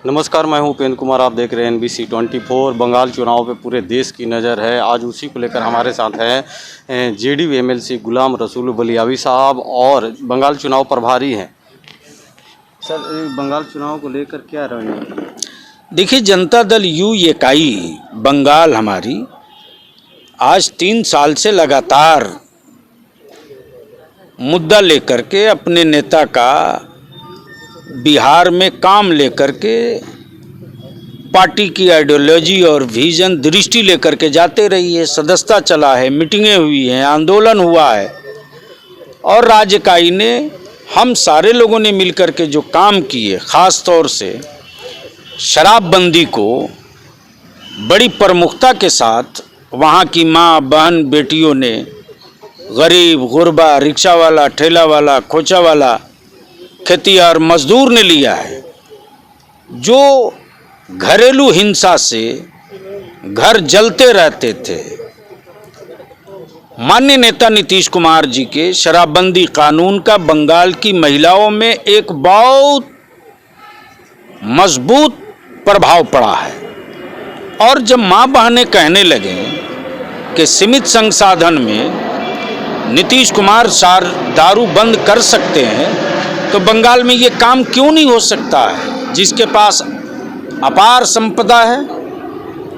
नमस्कार, मैं हूं उपेंद्र कुमार। आप देख रहे हैं NBC 24। बंगाल चुनाव पे पूरे देश की नज़र है। आज उसी को लेकर हमारे साथ हैं JDU MLC गुलाम रसूल बलियावी साहब और बंगाल चुनाव प्रभारी हैं। सर, बंगाल चुनाव को लेकर क्या रणनीति? देखिए, जनता दल यू इकाई बंगाल हमारी आज 3 साल से लगातार मुद्दा लेकर के अपने नेता का बिहार में काम लेकर के पार्टी की आइडियोलॉजी और विजन दृष्टि लेकर के जाते रही है। सदस्यता चला है, मीटिंगें हुई हैं, आंदोलन हुआ है और राज्य इकाई ने, हम सारे लोगों ने मिलकर के जो काम किए, ख़ास तौर से शराबबंदी को बड़ी प्रमुखता के साथ वहाँ की माँ बहन बेटियों ने, गरीब गुरबा, रिक्शा वाला, ठेला वाला, खोचा वाला, खेतिहर मजदूर ने लिया है। जो घरेलू हिंसा से घर जलते रहते थे, माननीय नेता नीतीश कुमार जी के शराबबंदी कानून का बंगाल की महिलाओं में एक बहुत मजबूत प्रभाव पड़ा है। और जब माँ बहनें कहने लगे कि सीमित संसाधन में नीतीश कुमार दारू बंद कर सकते हैं, तो बंगाल में ये काम क्यों नहीं हो सकता है? जिसके पास अपार संपदा है,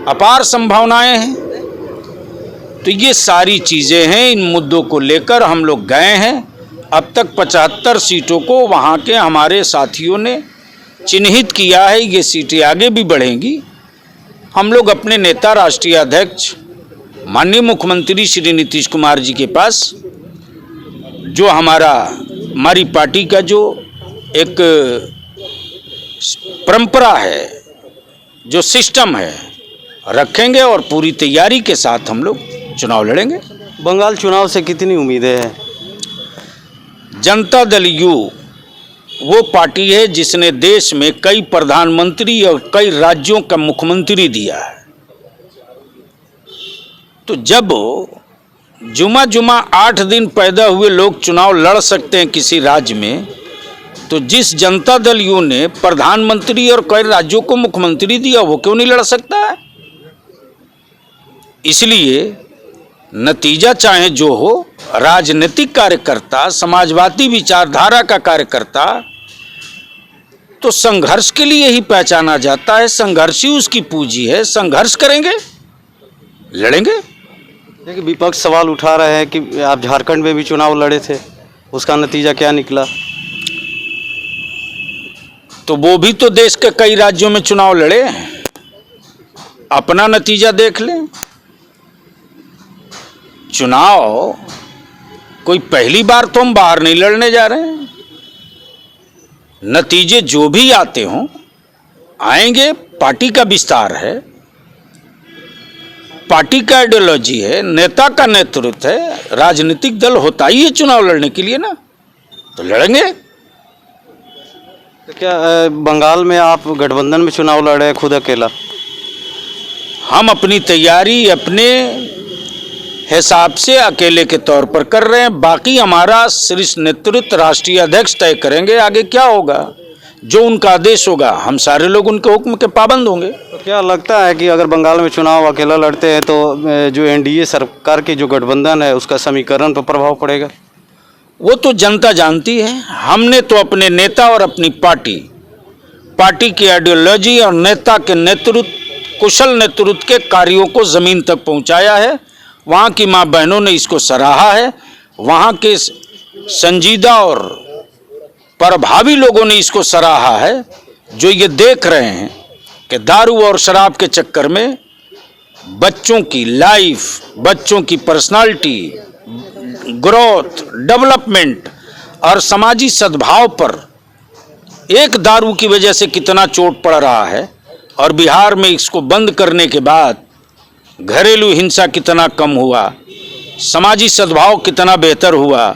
अपार संभावनाएं हैं। तो ये सारी चीज़ें हैं। इन मुद्दों को लेकर हम लोग गए हैं। अब तक 75 सीटों को वहाँ के हमारे साथियों ने चिन्हित किया है। ये सीटें आगे भी बढ़ेंगी। हम लोग अपने नेता, राष्ट्रीय अध्यक्ष माननीय मुख्यमंत्री श्री नीतीश कुमार जी के पास, जो हमारी पार्टी का जो एक परंपरा है, जो सिस्टम है, रखेंगे और पूरी तैयारी के साथ हम लोग चुनाव लड़ेंगे। बंगाल चुनाव से कितनी उम्मीदें हैं? जनता दल यू वो पार्टी है जिसने देश में कई प्रधानमंत्री और कई राज्यों का मुख्यमंत्री दिया है। तो जब जुमा 8 दिन पैदा हुए लोग चुनाव लड़ सकते हैं किसी राज्य में, तो जिस जनता दल यू ने प्रधानमंत्री और कई राज्यों को मुख्यमंत्री दिया, वो क्यों नहीं लड़ सकता है? इसलिए नतीजा चाहे जो हो, राजनीतिक कार्यकर्ता, समाजवादी विचारधारा का कार्यकर्ता तो संघर्ष के लिए ही पहचाना जाता है। संघर्ष ही उसकी पूंजी है। संघर्ष करेंगे, लड़ेंगे। देखिए, विपक्ष सवाल उठा रहे हैं कि आप झारखंड में भी चुनाव लड़े थे, उसका नतीजा क्या निकला? तो वो भी तो देश के कई राज्यों में चुनाव लड़े, अपना नतीजा देख लें। चुनाव कोई पहली बार तो हम बाहर नहीं लड़ने जा रहे हैं। नतीजे जो भी आते हों, आएंगे। पार्टी का विस्तार है, पार्टी का आइडियोलॉजी है, नेता का नेतृत्व है। राजनीतिक दल होता ही है चुनाव लड़ने के लिए ना, तो लड़ेंगे। तो क्या बंगाल में आप गठबंधन में चुनाव लड़ रहे हैं खुद अकेला? हम अपनी तैयारी अपने हिसाब से अकेले के तौर पर कर रहे हैं। बाकी हमारा शीर्ष नेतृत्व, राष्ट्रीय अध्यक्ष तय करेंगे आगे क्या होगा। जो उनका आदेश होगा, हम सारे लोग उनके हुक्म के पाबंद होंगे। तो क्या लगता है कि अगर बंगाल में चुनाव अकेला लड़ते हैं तो जो NDA सरकार की जो गठबंधन है, उसका समीकरण पर प्रभाव पड़ेगा? वो तो जनता जानती है। हमने तो अपने नेता और अपनी पार्टी की आइडियोलॉजी और नेता के नेतृत्व, कुशल नेतृत्व के कार्यों को ज़मीन तक पहुंचाया है। वहाँ की माँ बहनों ने इसको सराहा है। वहाँ के संजीदा और प्रभावी लोगों ने इसको सराहा है, जो ये देख रहे हैं कि दारू और शराब के चक्कर में बच्चों की लाइफ, बच्चों की पर्सनालिटी, ग्रोथ, डेवलपमेंट और समाजी सद्भाव पर एक दारू की वजह से कितना चोट पड़ रहा है। और बिहार में इसको बंद करने के बाद घरेलू हिंसा कितना कम हुआ, समाजी सद्भाव कितना बेहतर हुआ,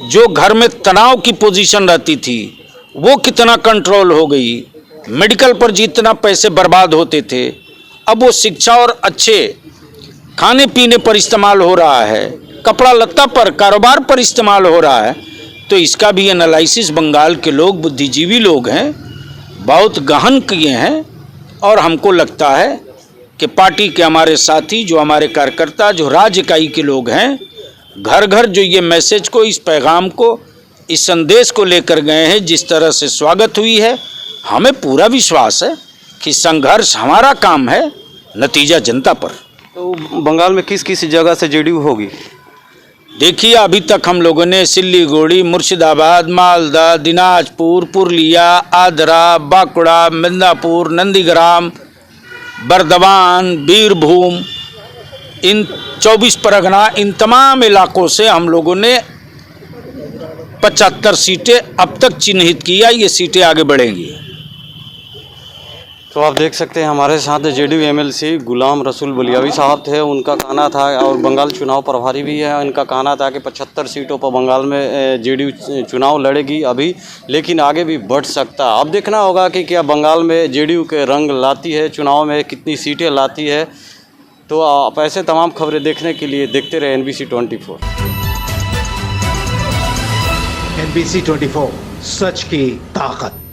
जो घर में तनाव की पोजीशन रहती थी वो कितना कंट्रोल हो गई, मेडिकल पर जितना पैसे बर्बाद होते थे अब वो शिक्षा और अच्छे खाने पीने पर इस्तेमाल हो रहा है, कपड़ा लत्ता पर, कारोबार पर इस्तेमाल हो रहा है। तो इसका भी एनालिसिस बंगाल के लोग, बुद्धिजीवी लोग हैं, बहुत गहन किए हैं और हमको लगता है कि पार्टी के हमारे साथी, जो हमारे कार्यकर्ता, जो राज्य इकाई के लोग हैं, घर घर जो ये मैसेज को, इस पैगाम को, इस संदेश को लेकर गए हैं, जिस तरह से स्वागत हुई है, हमें पूरा विश्वास है कि संघर्ष हमारा काम है, नतीजा जनता पर। तो बंगाल में किस किस जगह से जेडीयू होगी? देखिए, अभी तक हम लोगों ने सिल्लीगुड़ी, मुर्शिदाबाद, मालदा, दिनाजपुर, पुरुलिया, आदरा, बांकुड़ा, मिदनापुर, नंदीग्राम, बर्दवान, बीरभूम, इन 24 परगना, इन तमाम इलाकों से हम लोगों ने 75 सीटें अब तक चिन्हित किया। ये सीटें आगे बढ़ेंगी। तो आप देख सकते हैं हमारे साथ जेडीयू एमएलसी गुलाम रसूल बलियावी साहब थे। उनका कहना था, और बंगाल चुनाव प्रभारी भी है, उनका कहना था कि 75 सीटों पर बंगाल में जेडीयू चुनाव लड़ेगी अभी, लेकिन आगे भी बढ़ सकता है। अब देखना होगा कि क्या बंगाल में जेडीयू के रंग लाती है, चुनाव में कितनी सीटें लाती है। तो आप ऐसे तमाम खबरें देखने के लिए देखते रहे NBC 24। NBC 24 सच की ताकत।